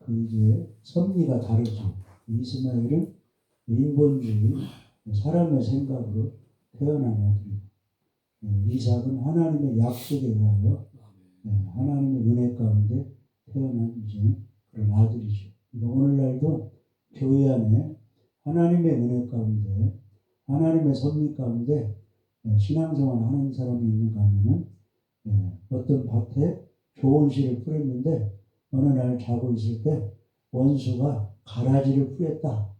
그 이제 섭리가 다르죠. 이스마엘은 인본주의, 사람의 생각으로 태어난 아들이고, 이삭은 하나님의 약속에 의하여 하나님의 은혜 가운데 태어난 이제 그런 아들이죠. 그러니까 오늘날도 교회 안에 하나님의 은혜 가운데, 하나님의 섭리 가운데 신앙생활 하는 사람이 있는가 하면은 어떤 밭에 좋은 씨를 뿌렸는데 어느 날 자고 있을 때 원수가 가라지를 뿌렸다.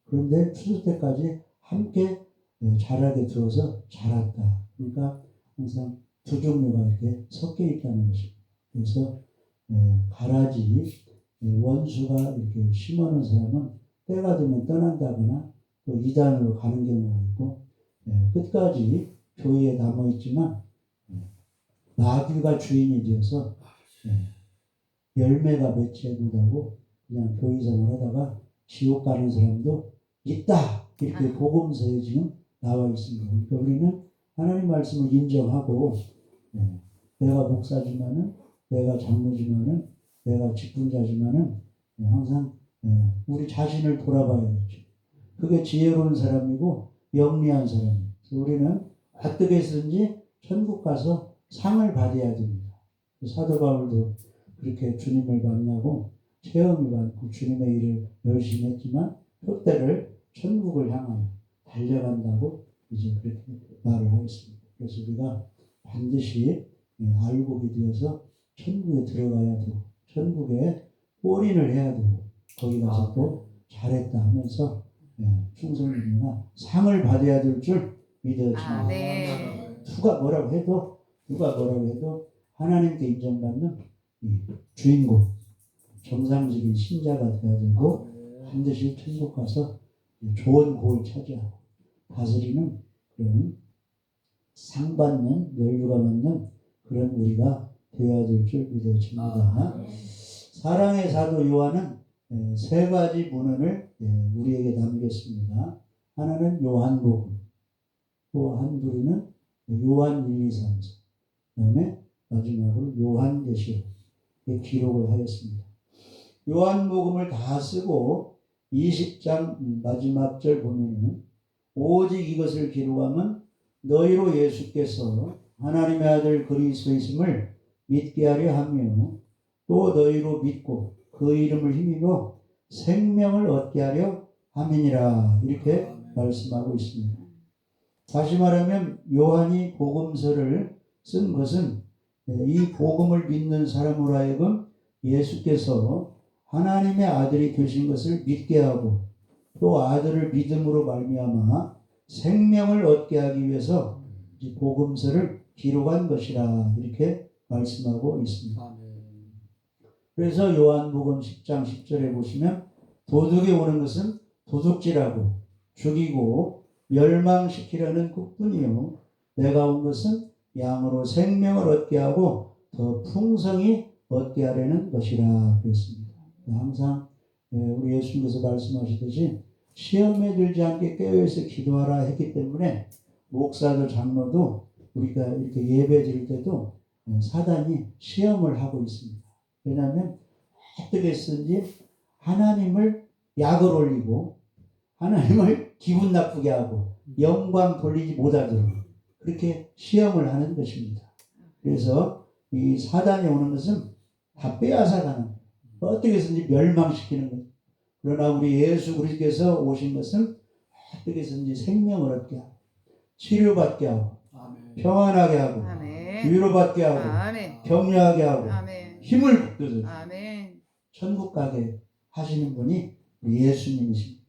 그런데 추수 때까지 함께 자라게 두어서 자랐다. 그러니까 항상 두 종류가 이렇게 섞여 있다는 것입니다. 그래서 가라지 원수가 이렇게 심어놓은 사람은 때가 되면 떠난다거나 또 이단으로 가는 경우가 있고 끝까지 교회에 남아있지만 마귀가 주인이 되어서 열매가 맺지 못하고 그냥 교회 생활하다가 지옥 가는 사람도 있다. 이렇게 복음서에 지금 나와 있습니다. 그러니까 우리는 하나님 말씀을 인정하고 내가 목사지만은 내가 장로지만은 내가 직분자지만은 항상 우리 자신을 돌아봐야겠죠. 그게 지혜로운 사람이고 영리한 사람이에요. 우리는 어떻게 해서든지 천국 가서 상을 받아야 됩니다. 사도 바울도 그렇게 주님을 만나고 체험을 받고 주님의 일을 열심히 했지만 표대를 천국을 향하여 달려간다고 이제 그렇게 말을 하겠습니다. 그래서 우리가 반드시 알곡이 되어서 천국에 들어가야 되고 천국에 올인을 해야 되고 거기 가서 또 잘했다 하면서 충성님이나 상을 받아야 될 줄 믿어집니다. 누가 뭐라고 해도 하나님께 인정받는 이 주인공 정상적인 신자가 되어야 되고 반드시 천국 가서 좋은 고을 차지하고 다스리는 그런 상 받는 면류가 받는 그런 우리가 되어야 될 줄 믿어집니다. 사랑의 사도 요한은 세 가지 문헌을 우리에게 남겼습니다. 하나는 요한복음, 또 한 부류는 요한 1, 2, 3, 4, 그 다음에 마지막으로 요한계시록에 기록을 하였습니다. 요한복음을 다 쓰고 20장 마지막 절 보면은 오직 이것을 기록하면 너희로 예수께서 하나님의 아들 그리스도이심을 믿게 하려 하며 또 너희로 믿고 그 이름을 힘입어 생명을 얻게 하려 함이니라 이렇게 말씀하고 있습니다. 다시 말하면 요한이 복음서를 쓴 것은 이 복음을 믿는 사람으로 하여금 예수께서 하나님의 아들이 되신 것을 믿게 하고 또 아들을 믿음으로 말미암아 생명을 얻게 하기 위해서 이 복음서를 기록한 것이라 이렇게 말씀하고 있습니다. 그래서 요한복음 10장 10절에 보시면 도둑이 오는 것은 도둑질하고 죽이고 멸망시키려는 것뿐이요 내가 온 것은 양으로 생명을 얻게 하고 더 풍성히 얻게 하려는 것이라 그랬습니다. 항상 우리 예수님께서 말씀하시듯이 시험에 들지 않게 깨어있어 기도하라 했기 때문에 목사도 장로도 우리가 이렇게 예배 드릴 때도 사단이 시험을 하고 있습니다. 왜냐하면 어떻게 쓰든지 하나님을 약을 올리고 하나님을 기분 나쁘게 하고 영광 돌리지 못하도록 그렇게 시험을 하는 것입니다. 그래서 이 사단이 오는 것은 다 빼앗아가는 거예요. 어떻게 해서든지 멸망시키는 거예요. 그러나 우리 예수 그리스도께서 오신 것은 어떻게 해서든지 생명을 얻게 하고 치료받게 하고 평안하게 하고 위로받게 하고 격려하게 하고 힘을 북돋워 천국 가게 하시는 분이 우리 예수님이십니다.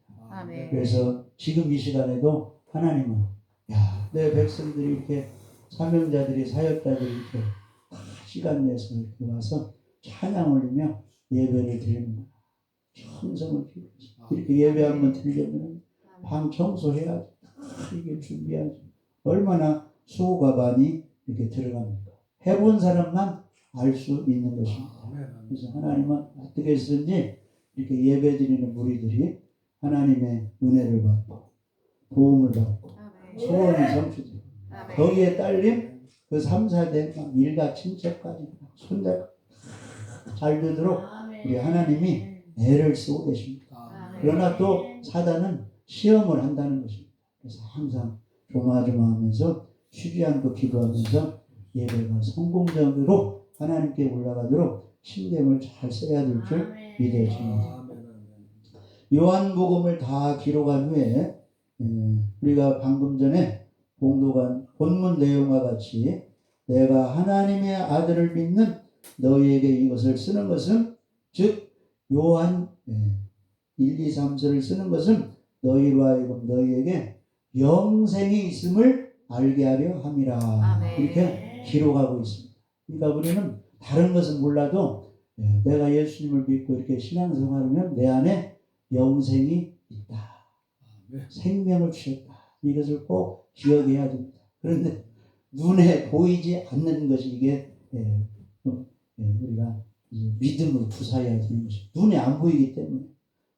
그래서 지금 이 시간에도 하나님은 내 백성들이 이렇게 사명자들이 사역자들이 이렇게 시간 내서 이렇게 와서 찬양 올리며 예배를 드리는 거야. 천성을 기울여서 이렇게 예배 한번 드리려면 방 청소해야지 이게 준비하지 얼마나 수고가 많이 이렇게 들어갑니까? 해본 사람만 알 수 있는 것입니다. 그래서 하나님은 어떻게 해서든지 이렇게 예배 드리는 무리들이 하나님의 은혜를 받고 도움을 받고 소원이 성취되고 거기에 딸린 그 3, 4대 일가 친척까지 손자 잘 되도록 우리 하나님이 애를 쓰고 계십니다. 그러나 또 사단은 시험을 한다는 것입니다. 그래서 항상 조마조마하면서 쉬지 않고 기도하면서 예배가 성공적으로 하나님께 올라가도록 신경을 잘 써야 될 줄 믿어집니다. 요한복음을 다 기록한 후에 우리가 방금 전에 봉독한 본문 내용과 같이 내가 하나님의 아들을 믿는 너희에게 이것을 쓰는 것은 즉 요한 1, 2, 3서를 쓰는 것은 너희로 하여금 너희에게 영생이 있음을 알게 하려 함이라. 이렇게 기록하고 있습니다. 그러니까 우리는 다른 것은 몰라도 내가 예수님을 믿고 이렇게 신앙생활하면 내 안에 영생이 있다. 생명을 주셨다. 이것을 꼭 기억해야 됩니다. 그런데 눈에 보이지 않는 것이 이게 우리가 믿음으로 부사해야 되는 것이 눈에 안 보이기 때문에.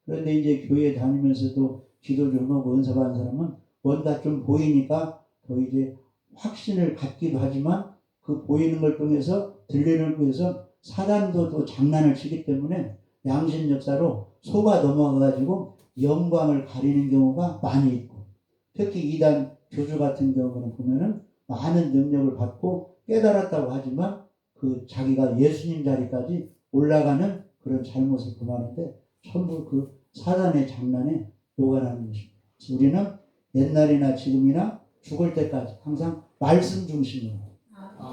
그런데 이제 교회 다니면서도 기도 좀 하고 은사 받은 사람은 뭔가 좀 보이니까 더 이제 확신을 갖기도 하지만 그 보이는 걸 통해서 들리는 것에서 사단도 또 장난을 치기 때문에 양심 역사로 속아 넘어가가지고 영광을 가리는 경우가 많이 있고, 특히 이단 교주 같은 경우는 보면은 많은 능력을 받고 깨달았다고 하지만 그 자기가 예수님 자리까지 올라가는 그런 잘못을 범하는데 전부 그 사단의 장난에 녹아나는 것입니다. 우리는 옛날이나 지금이나 죽을 때까지 항상 말씀 중심으로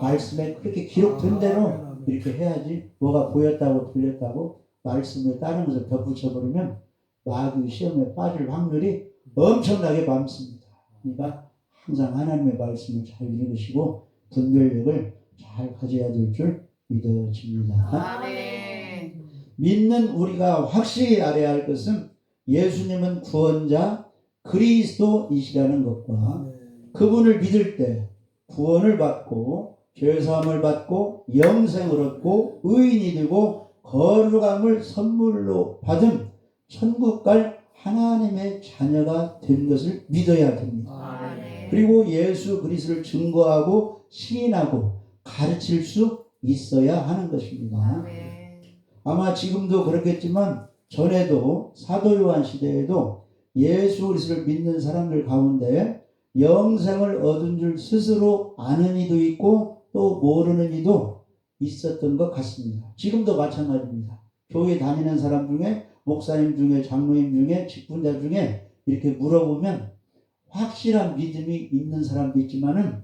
말씀에 그렇게 기록된 대로 이렇게 해야지 뭐가 보였다고 들렸다고 말씀에 다른 것을 덧붙여버리면 마귀 시험에 빠질 확률이 엄청나게 많습니다. 그러니까 항상 하나님의 말씀을 잘 읽으시고 분별력을 잘 가져야 될 줄 믿어집니다. 믿는 우리가 확실히 알아야 할 것은 예수님은 구원자 그리스도이시라는 것과 그분을 믿을 때 구원을 받고 죄사함을 받고 영생을 얻고 의인이 되고 거룩함을 선물로 받은 천국 갈 하나님의 자녀가 된 것을 믿어야 됩니다. 그리고 예수 그리스도를 증거하고 시인하고 가르칠 수 있어야 하는 것입니다. 아마 지금도 그렇겠지만 전에도 사도 요한 시대에도 예수 그리스도를 믿는 사람들 가운데 영생을 얻은 줄 스스로 아는 이도 있고 또 모르는 이도 있었던 것 같습니다. 지금도 마찬가지입니다. 교회 다니는 사람 중에 목사님 중에 장로님 중에 직분자 중에 이렇게 물어보면 확실한 믿음이 있는 사람도 있지만은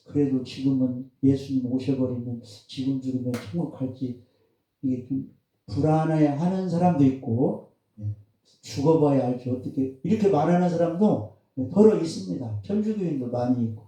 그래도 지금은 예수님 오셔버리면 지금 죽으면 천국 갈지 이게 좀 불안해하는 사람도 있고 죽어봐야 알지 어떻게 이렇게 말하는 사람도 더러 있습니다. 천주교인도 많이 있고.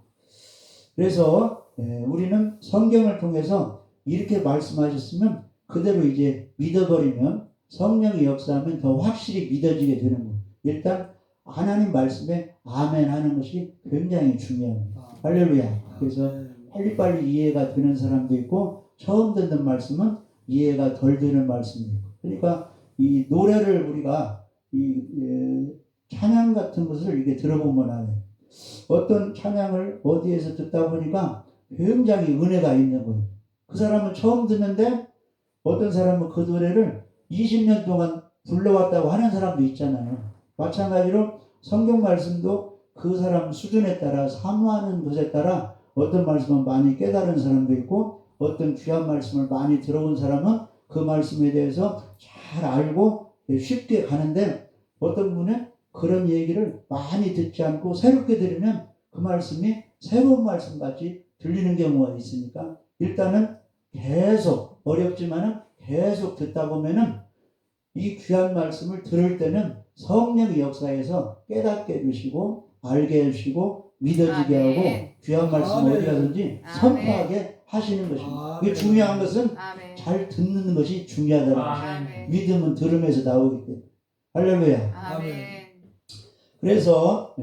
그래서 우리는 성경을 통해서 이렇게 말씀하셨으면 그대로 이제 믿어버리면 성령이 역사하면 더 확실히 믿어지게 되는 거예요. 일단 하나님 말씀에 아멘 하는 것이 굉장히 중요합니다. 할렐루야. 그래서 빨리빨리 이해가 되는 사람도 있고 처음 듣는 말씀은 이해가 덜 되는 말씀이 있고. 그러니까 이 노래를 우리가 찬양 같은 것을 이렇게 들어보면 안 해요. 어떤 찬양을 어디에서 듣다 보니까 굉장히 은혜가 있는 거예요. 그 사람은 처음 듣는데 어떤 사람은 그 노래를 20년 동안 불러왔다고 하는 사람도 있잖아요. 마찬가지로 성경 말씀도 그 사람 수준에 따라 사모하는 것에 따라 어떤 말씀은 많이 깨달은 사람도 있고 어떤 귀한 말씀을 많이 들어온 사람은 그 말씀에 대해서 잘 알고 쉽게 가는데 어떤 분은 그런 얘기를 많이 듣지 않고 새롭게 들으면 그 말씀이 새로운 말씀같이 들리는 경우가 있으니까 일단은 계속 어렵지만은 계속 듣다 보면은 이 귀한 말씀을 들을 때는 성령의 역사에서 깨닫게 해주시고 알게 해주시고 믿어지게 하고 귀한 말씀을 어디 가든지 선포하게 하시는 것입니다. 이게 중요한 것은 잘 듣는 것이 중요하다는 것입니다. 믿음은 들음에서 나오기 때문에. 할렐루야. 그래서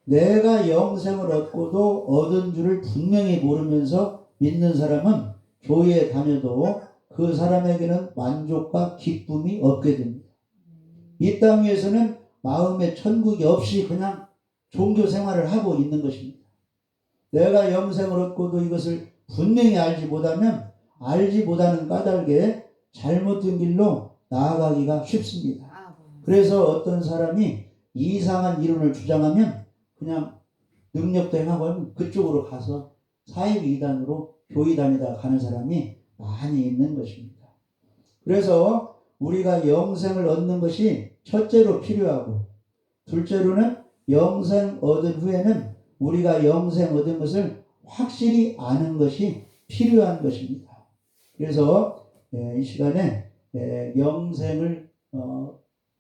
내가 영생을 얻고도 얻은 줄을 분명히 모르면서 믿는 사람은 교회에 다녀도 그 사람에게는 만족과 기쁨이 없게 됩니다. 이 땅 위에서는 마음에 천국이 없이 그냥 종교 생활을 하고 있는 것입니다. 내가 영생을 얻고도 이것을 분명히 알지 못하면 알지 못하는 까닭에 잘못된 길로 나아가기가 쉽습니다. 아, 그래서 어떤 사람이 이상한 이론을 주장하면 그냥 능력도 행하고 하면 그쪽으로 가서 사이비이단으로 교회 다니다 가는 사람이 많이 있는 것입니다. 그래서 우리가 영생을 얻는 것이 첫째로 필요하고, 둘째로는 영생 얻은 후에는 우리가 영생 얻은 것을 확실히 아는 것이 필요한 것입니다. 그래서 이 시간에 영생을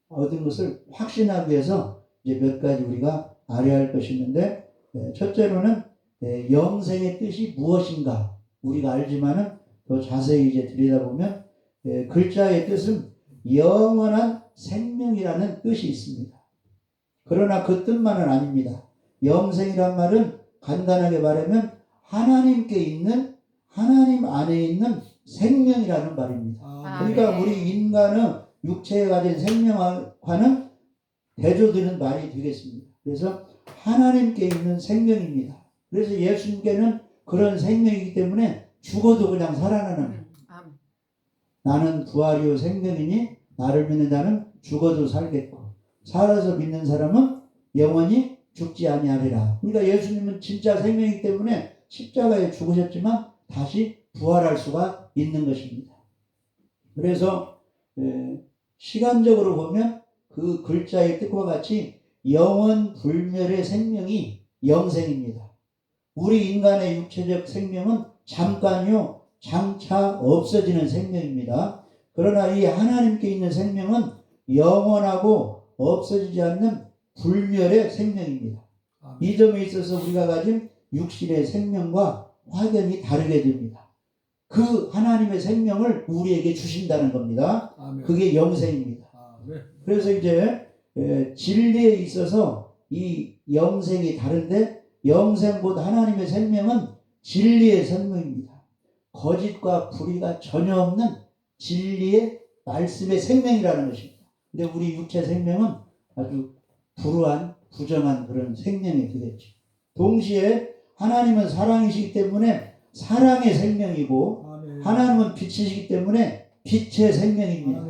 얻은 것을 확신하기 위해서 이제 몇 가지 우리가 알아야 할 것이 있는데, 첫째로는 영생의 뜻이 무엇인가 우리가 알지만은 더 자세히 이제 들여다보면 글자의 뜻은 영원한 생명이라는 뜻이 있습니다. 그러나 그 뜻만은 아닙니다. 영생이란 말은 간단하게 말하면 하나님께 있는, 하나님 안에 있는 생명이라는 말입니다. 그러니까 우리 인간은 육체에 가진 생명과는 대조되는 말이 되겠습니다. 그래서 하나님께 있는 생명입니다. 그래서 예수님께는 그런 생명이기 때문에 죽어도 그냥 살아나는, 나는 부활이요 생명이니 나를 믿는 자는 죽어도 살겠고 살아서 믿는 사람은 영원히 죽지 아니하리라. 그러니까 예수님은 진짜 생명이기 때문에 십자가에 죽으셨지만 다시 부활할 수가 있는 것입니다. 그래서 시간적으로 보면 그 글자의 뜻과 같이 영원 불멸의 생명이 영생입니다. 우리 인간의 육체적 생명은 잠깐요 장차 없어지는 생명입니다. 그러나 이 하나님께 있는 생명은 영원하고 없어지지 않는 불멸의 생명입니다. 이 점에 있어서 우리가 가진 육신의 생명과 확연히 다르게 됩니다. 그 하나님의 생명을 우리에게 주신다는 겁니다. 그게 영생입니다. 그래서 이제 진리에 있어서 이 영생이 다른데, 영생보다 하나님의 생명은 진리의 생명입니다. 거짓과 불의가 전혀 없는 진리의 말씀의 생명이라는 것입니다. 근데 우리 육체 생명은 아주 불우한 부정한 그런 생명이 되겠죠. 동시에 하나님은 사랑이시기 때문에 사랑의 생명이고, 하나님은 빛이시기 때문에 빛의 생명입니다.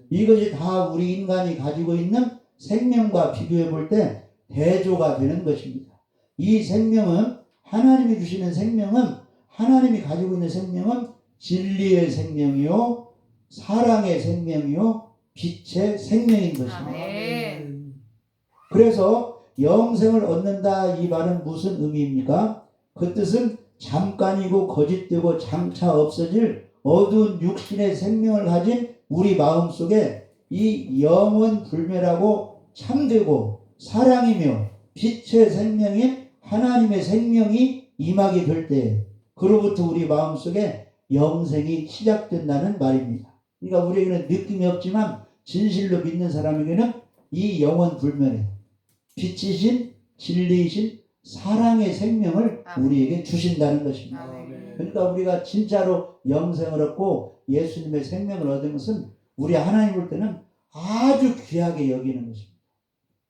이것이 다 우리 인간이 가지고 있는 생명과 비교해 볼 때 대조가 되는 것입니다. 이 생명은, 하나님이 주시는 생명은, 하나님이 가지고 있는 생명은 진리의 생명이요 사랑의 생명이요 빛의 생명인 것입니다. 그래서 영생을 얻는다 이 말은 무슨 의미입니까? 그 뜻은 잠깐이고 거짓되고 장차 없어질 어두운 육신의 생명을 가진 우리 마음속에 이 영원 불멸하고 참되고 사랑이며 빛의 생명인 하나님의 생명이 임하게 될 때, 그로부터 우리 마음속에 영생이 시작된다는 말입니다. 그러니까 우리에게는 느낌이 없지만 진실로 믿는 사람에게는 이 영원 불멸의 빛이신 진리이신 사랑의 생명을 우리에게 주신다는 것입니다. 그러니까 우리가 진짜로 영생을 얻고 예수님의 생명을 얻은 것은 우리 하나님 볼 때는 아주 귀하게 여기는 것입니다.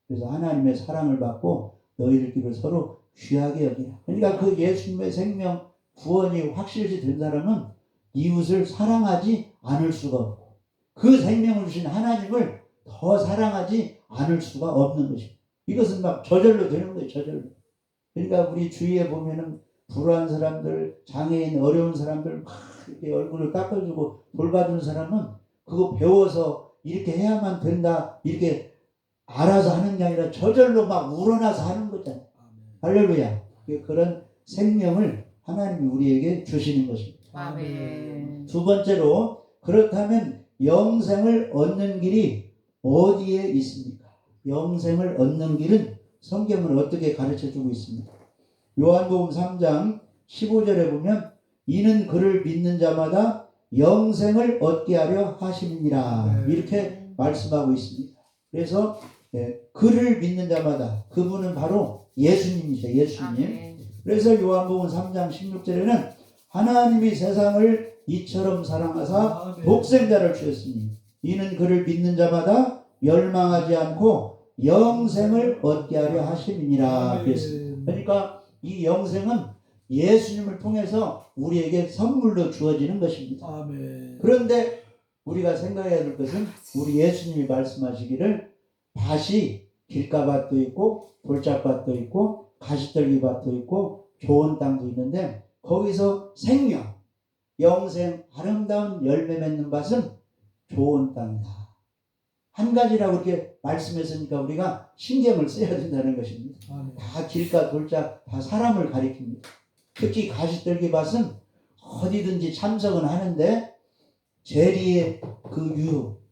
그래서 하나님의 사랑을 받고 너희들끼리 서로 귀하게 여기라. 그러니까 그 예수님의 생명 구원이 확실시 된 사람은 이웃을 사랑하지 않을 수가 없고, 그 생명을 주신 하나님을 더 사랑하지 않을 수가 없는 것입니다. 이것은 막 저절로 되는 거예요. 저절로. 그러니까 우리 주위에 보면은 불우한 사람들, 장애인, 어려운 사람들 막 이렇게 얼굴을 깎아주고 돌봐주는 사람은 그거 배워서 이렇게 해야만 된다 이렇게 알아서 하는 게 아니라 저절로 막 우러나서 하는 거잖아요. 할렐루야. 그런 생명을 하나님이 우리에게 주시는 것입니다. 아멘. 두 번째로, 그렇다면 영생을 얻는 길이 어디에 있습니까? 영생을 얻는 길은 성경은 어떻게 가르쳐주고 있습니까? 요한복음 3장 15절에 보면 이는 그를 믿는 자마다 영생을 얻게 하려 하심이니라 이렇게 말씀하고 있습니다. 그래서 그를 믿는 자마다, 그분은 바로 예수님이죠. 예수님. 그래서 요한복음 3장 16절에는 하나님이 세상을 이처럼 사랑하사 독생자를 주셨으니 이는 그를 믿는 자마다 멸망하지 않고 영생을 얻게 하려 하심이니라 그랬습니다. 그러니까 이 영생은 예수님을 통해서 우리에게 선물로 주어지는 것입니다. 그런데 우리가 생각해야 될 것은 우리 예수님이 말씀하시기를 밭이 길가밭도 있고 돌짝밭도 있고 가시떨기밭도 있고 좋은 땅도 있는데 거기서 생명, 영생, 아름다운 열매 맺는 밭은 좋은 땅이다. 한 가지라고 이렇게 말씀했으니까 우리가 신경을 써야 된다는 것입니다. 다 길가 돌짝 다 사람을 가리킵니다. 특히 가시떨기밭은 어디든지 참석은 하는데 재리의 그 유혹,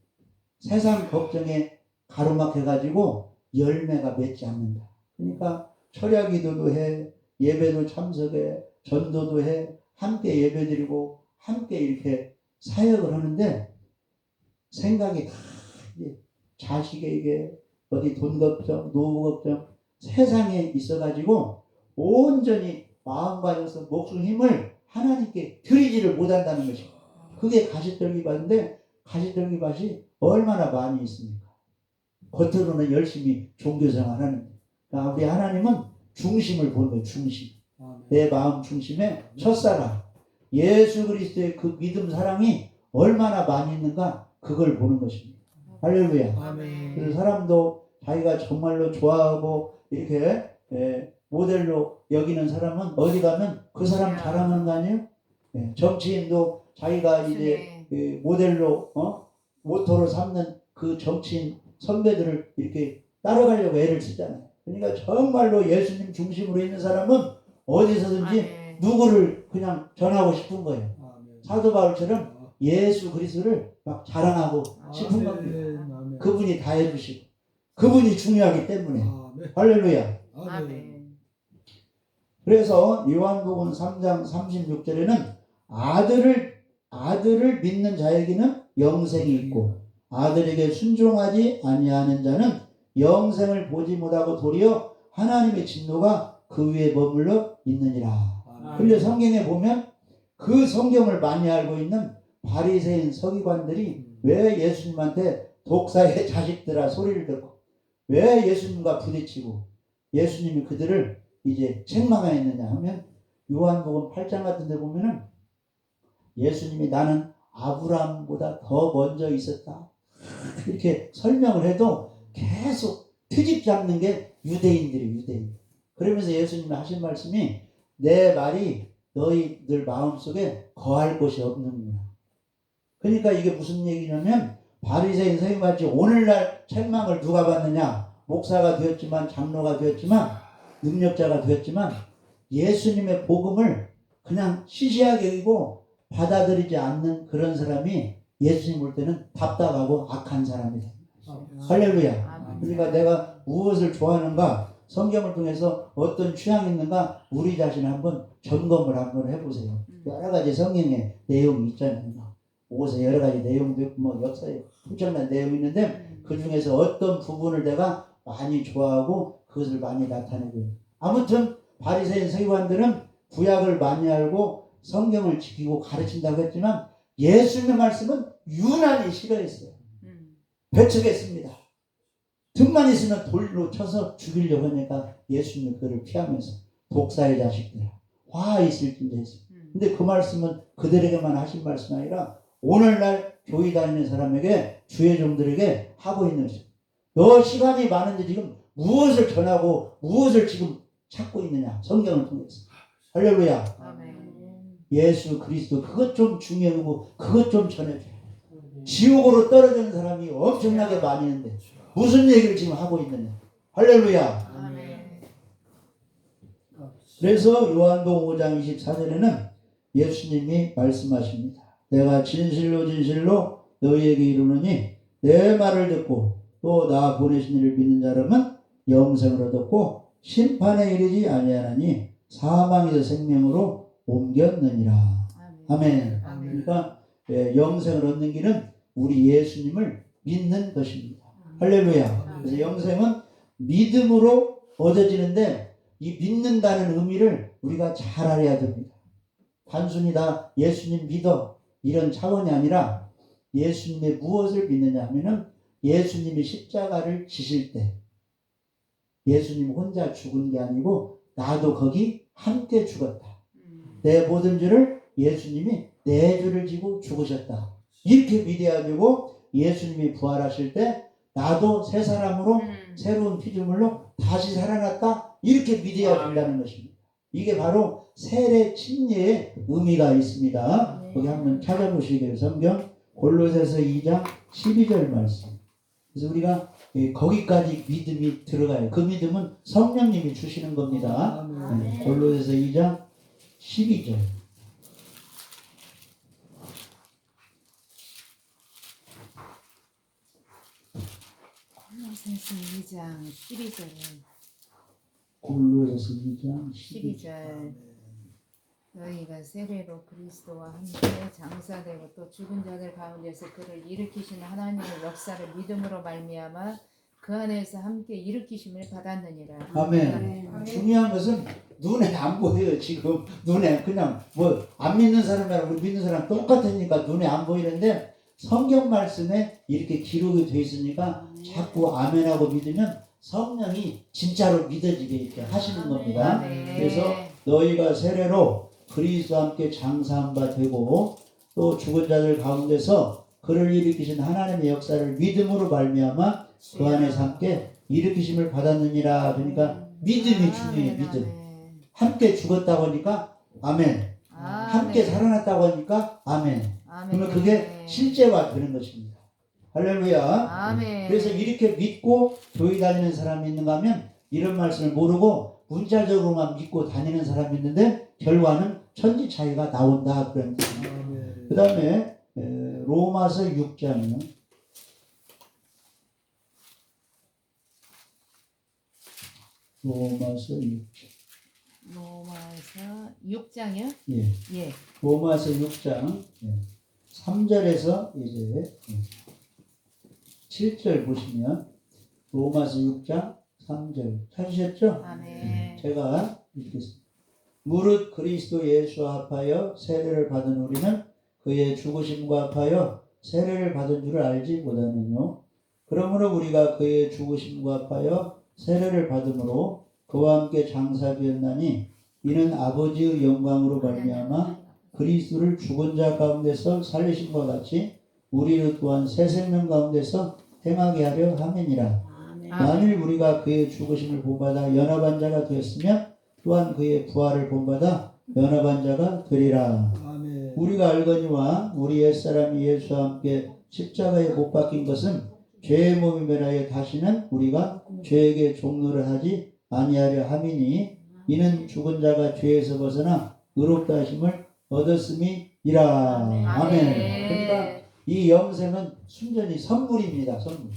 세상 걱정에 가로막혀가지고 열매가 맺지 않는다. 그러니까 철야기도도 해, 예배도 참석해, 전도도 해, 함께 예배드리고 함께 이렇게 사역을 하는데 생각이 다 자식에게 어디 돈 걱정, 노후 걱정, 세상에 있어가지고 온전히 마음 가져서 목숨 힘을 하나님께 드리지를 못한다는 것입니다. 그게 가시떨기밭인데 가시떨기밭이 얼마나 많이 있습니까? 겉으로는 열심히 종교생활하는. 그러니까 우리 하나님은 중심을 보는 거예요. 중심. 내 마음 중심에 첫사랑 예수 그리스도의 그 믿음 사랑이 얼마나 많이 있는가 그걸 보는 것입니다. 할렐루야. 아멘. 그래서 사람도 자기가 정말로 좋아하고 이렇게 모델로 여기는 사람은 어디 가면 그 사람 자랑하는 거 아니에요? 정치인도 자기가 이제 모델로 모토로 삼는 그 정치인 선배들을 이렇게 따라가려고 애를 쓰잖아요. 그러니까 정말로 예수님 중심으로 있는 사람은 어디서든지 누구를 그냥 전하고 싶은 거예요. 사도 바울처럼 예수 그리스도를 막 자랑하고 싶은 겁니다. 그분이 다 해주시고 그분이 중요하기 때문에. 할렐루야. 그래서 요한복음 3장 36절에는 아들을 믿는 자에게는 영생이 있고 아들에게 순종하지 아니하는 자는 영생을 보지 못하고 도리어 하나님의 진노가 그 위에 머물러 있느니라. 그런데 성경에 보면 그 성경을 많이 알고 있는 바리새인 서기관들이 왜 예수님한테 독사의 자식들아 소리를 듣고 왜 예수님과 부딪히고 예수님이 그들을 이제 책망하였느냐 하면 요한복음 8장 같은 데 보면은 예수님이 나는 아브라함보다 더 먼저 있었다 이렇게 설명을 해도 계속 트집 잡는 게 유대인들이에요. 유대인. 그러면서 예수님이 하신 말씀이 내 말이 너희들 마음속에 거할 곳이 없느니라. 그러니까 이게 무슨 얘기냐면 바리새인 서기관같이 오늘날 책망을 누가 받느냐. 목사가 되었지만 장로가 되었지만 능력자가 되었지만 예수님의 복음을 그냥 시시하게 여기고 받아들이지 않는 그런 사람이 예수님 볼 때는 답답하고 악한 사람이다. 할렐루야. 그러니까 내가 무엇을 좋아하는가 성경을 통해서 어떤 취향이 있는가 우리 자신을 한번 점검을 한번 해보세요. 여러 가지 성경에 내용이 있잖아요. 옷에 여러 가지 내용도 있고 뭐 역사에 엄청난 내용이 있는데 그 중에서 어떤 부분을 내가 많이 좋아하고 그것을 많이 나타내고 아무튼 바리새인 서기관들은 구약을 많이 알고 성경을 지키고 가르친다고 했지만 예수님의 말씀은 유난히 싫어했어요. 배척했습니다. 등만 있으면 돌로 쳐서 죽이려고 하니까 예수님은 그를 피하면서 독사의 자식들아 화 있을진데 했어요. 근데 그 말씀은 그들에게만 하신 말씀이 아니라 오늘날 교회 다니는 사람에게 주의 종들에게 하고 있는 것입니다. 너 시간이 많은데 지금 무엇을 전하고 무엇을 지금 찾고 있느냐 성경을 통해서. 할렐루야. 아멘. 예수 그리스도 그것 좀 중요하고 그것 좀 전해줘. 지옥으로 떨어지는 사람이 엄청나게 많이 있는데 무슨 얘기를 지금 하고 있느냐. 할렐루야. 아멘. 그래서 요한복음 5장 24절에는 예수님이 말씀하십니다. 내가 진실로 진실로 너희에게 이르노니 내 말을 듣고 또 나 보내신 이를 믿는 자라면 영생을 얻었고 심판에 이르지 아니하나니 사망에서 생명으로 옮겼느니라. 아멘. 그러니까 영생을 얻는 길은 우리 예수님을 믿는 것입니다. 할렐루야. 그래서 영생은 믿음으로 얻어지는데 이 믿는다는 의미를 우리가 잘 알아야 됩니다. 단순히 다 예수님 믿어 이런 차원이 아니라 예수님의 무엇을 믿느냐 하면은 예수님이 십자가를 지실 때 예수님 혼자 죽은 게 아니고 나도 거기 함께 죽었다. 내 모든 죄를 예수님이 내 죄를 지고 죽으셨다. 이렇게 믿어야되고 예수님이 부활하실 때 나도 새 사람으로 새로운 피조물로 다시 살아났다 이렇게 믿어야 된다는 것입니다. 이게 바로 세례 침례의 의미가 있습니다. 거기 한번 찾아보시게요. 성경 골로새서 2장 12절 말씀. 그래서 우리가 거기까지 믿음이 들어가요. 그 믿음은 성령님이 주시는 겁니다. 골로새서 2장 12절. 골로새서 2장 12절. 골로새서 2장 12절. 너희가 세례로 그리스도와 함께 장사되고 또 죽은 자들 가운데서 그를 일으키시는 하나님의 역사를 믿음으로 말미암아 그 안에서 함께 일으키심을 받았느니라. 아멘. 중요한 것은 눈에 안 보여요. 지금 눈에 그냥 뭐 안 믿는 사람이랑 우리 믿는 사람 똑같으니까 눈에 안 보이는데 성경 말씀에 이렇게 기록이 되어 있으니까 자꾸 아멘하고 믿으면 성령이 진짜로 믿어지게 이렇게 하시는 겁니다. 그래서 너희가 세례로 그리스도와 함께 장사한 바 되고 또 죽은 자들 가운데서 그를 일으키신 하나님의 역사를 믿음으로 말미암아 그 안에서 함께 일으키심을 받았느니라. 그러니까 믿음이 중요해요. 믿음. 함께 죽었다고 하니까 아멘. 함께 살아났다고 하니까 아멘. 그러면 그게 실제화 되는 것입니다. 할렐루야. 그래서 이렇게 믿고 교회 다니는 사람이 있는가 하면 이런 말씀을 모르고 문자적으로만 믿고 다니는 사람이 있는데 결과는 천지 차이가 나온다. 그런 그 다음에 로마서 6장이요. 로마서 6장. 로마서 6장이요? 예. 예. 로마서 6장 3절에서 이제 7절 보시면 로마서 6장 3절 찾으셨죠? 아멘. 제가 읽겠습니다. 무릇 그리스도 예수와 합하여 세례를 받은 우리는 그의 죽으심과 합하여 세례를 받은 줄을 알지 못하느뇨. 그러므로 우리가 그의 죽으심과 합하여 세례를 받음으로 그와 함께 장사되었나니 이는 아버지의 영광으로 말미암아 그리스도를 죽은 자 가운데서 살리신 것 같이 우리를 또한 새 생명 가운데서 행하게 하려 함이니라. 만일 우리가 그의 죽으심을 본받아 연합한 자가 되었으면 또한 그의 부활을 본받아 연합한 자가 되리라. 아멘. 우리가 알거니와 우리 옛사람이 예수와 함께 십자가에 못 박힌 것은 죄의 몸이 멸하여 다시는 우리가 죄에게 종노를 하지 아니하려 함이니 이는 죽은 자가 죄에서 벗어나 의롭다 하심을 얻었음이니라. 아멘. 그러니까 이 영생은 순전히 선물입니다. 선물.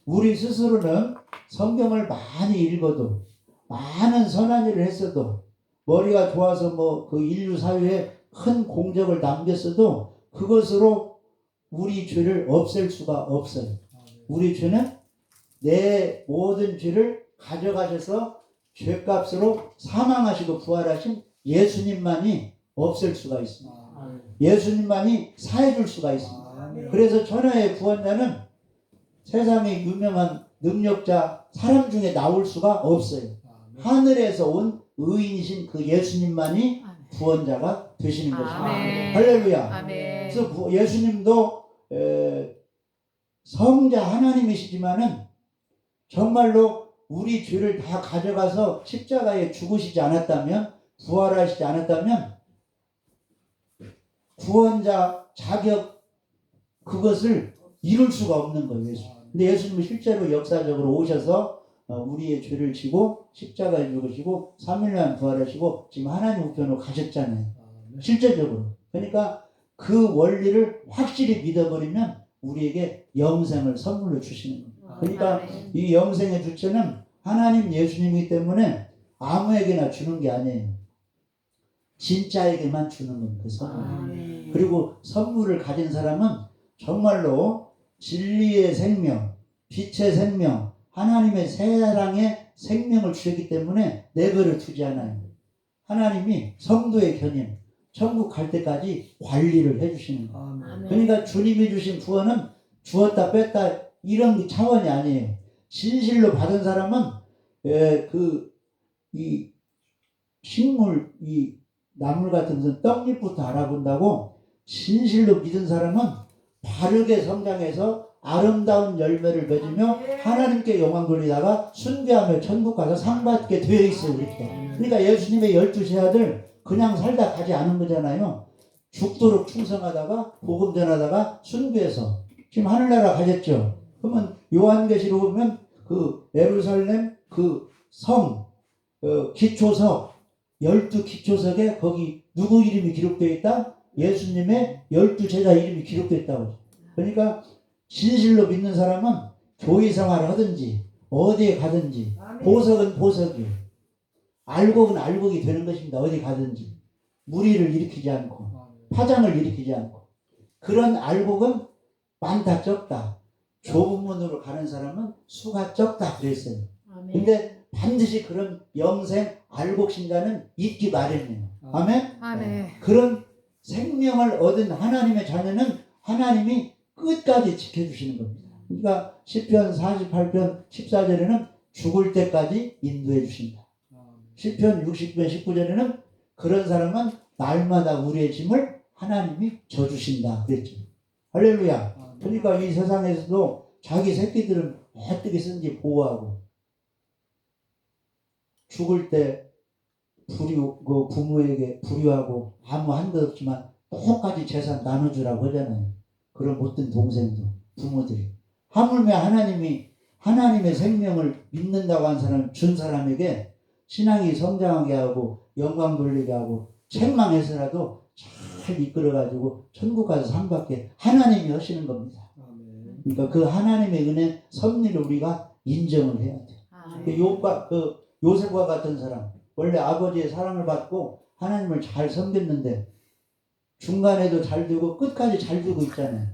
우리 스스로는 성경을 많이 읽어도 많은 선한 일을 했어도 머리가 좋아서 뭐 그 인류 사회에 큰 공적을 남겼어도 그것으로 우리 죄를 없앨 수가 없어요. 우리 죄는 내 모든 죄를 가져가셔서 죄값으로 사망하시고 부활하신 예수님만이 없앨 수가 있습니다. 예수님만이 사해줄 수가 있습니다. 그래서 천하의 구원자는 세상의 유명한 능력자 사람 중에 나올 수가 없어요. 하늘에서 온 의인이신 그 예수님만이 구원자가 되시는 것입니다. 할렐루야. 그래서 예수님도 성자 하나님이시지만은 정말로 우리 죄를 다 가져가서 십자가에 죽으시지 않았다면, 부활하시지 않았다면 구원자 자격 그것을 이룰 수가 없는 거예요. 예수. 근데 예수님은 실제로 역사적으로 오셔서 우리의 죄를 지고 십자가에 죽으시고 3일만 부활하시고 지금 하나님 우편으로 가셨잖아요. 실제적으로. 그러니까 그 원리를 확실히 믿어버리면 우리에게 영생을 선물로 주시는 겁니다. 그러니까 이 영생의 주체는 하나님 예수님이기 때문에 아무에게나 주는 게 아니에요. 진짜에게만 주는 겁니다. 그 선물. 그리고 선물을 가진 사람은 정말로 진리의 생명, 빛의 생명, 하나님의 사랑의 생명을 주셨기 때문에 내버려 두지 않아요. 하나님이 성도의 견인, 천국 갈 때까지 관리를 해주시는 거예요. 그러니까 주님이 주신 구원은 주었다 뺐다 이런 차원이 아니에요. 진실로 받은 사람은 이 식물, 이 나물 같은 것은 떡잎부터 알아본다고 진실로 믿은 사람은 바르게 성장해서 아름다운 열매를 맺으며 하나님께 영광 돌리다가 순교하며 천국 가서 상 받게 되어 있어요. 이렇게. 그러니까 예수님의 12 아들 그냥 살다 가지 않은 거잖아요. 죽도록 충성하다가 복음 전하다가 순교해서 지금 하늘나라 가셨죠. 그러면 요한계시록 보면 그 예루살렘 그 성 기초석 12 기초석에 거기 누구 이름이 기록되어 있다? 예수님의 12 제자 이름이 기록되어 있다고. 그러니까 진실로 믿는 사람은 교회 생활을 하든지 어디에 가든지 보석은 보석이에요. 알곡은 알곡이 되는 것입니다. 어디 가든지 무리를 일으키지 않고 파장을 일으키지 않고. 그런 알곡은 많다 적다. 좁은 문으로 가는 사람은 수가 적다 그랬어요. 근데 반드시 그런 영생 알곡 신자는 있기 마련이에요. 아멘? 아멘. 그런 생명을 얻은 하나님의 자녀는 하나님이 끝까지 지켜주시는 겁니다. 그러니까 시편 48편 14절에는 죽을 때까지 인도해 주신다. 시편 60편 19절에는 그런 사람은 날마다 우리의 짐을 하나님이 져주신다 그랬죠. 할렐루야. 그러니까 이 세상에서도 자기 새끼들은 어떻게 쓰는지 보호하고 죽을 때 그 부모에게 불효하고 아무 한도 없지만 똑같이 재산 나눠주라고 하잖아요. 그런 못된 동생도 부모들이 하물며 하나님이 하나님의 생명을 믿는다고 한 사람 준 사람에게 신앙이 성장하게 하고 영광 돌리게 하고 책망해서라도 잘 이끌어가지고 천국 가서 상 받게 하나님이 하시는 겁니다. 그러니까 그 하나님의 은혜 섭리를 우리가 인정을 해야 돼요. 요셉과 같은 사람 원래 아버지의 사랑을 받고 하나님을 잘 섬겼는데 중간에도 잘 되고 끝까지 잘 되고 있잖아요.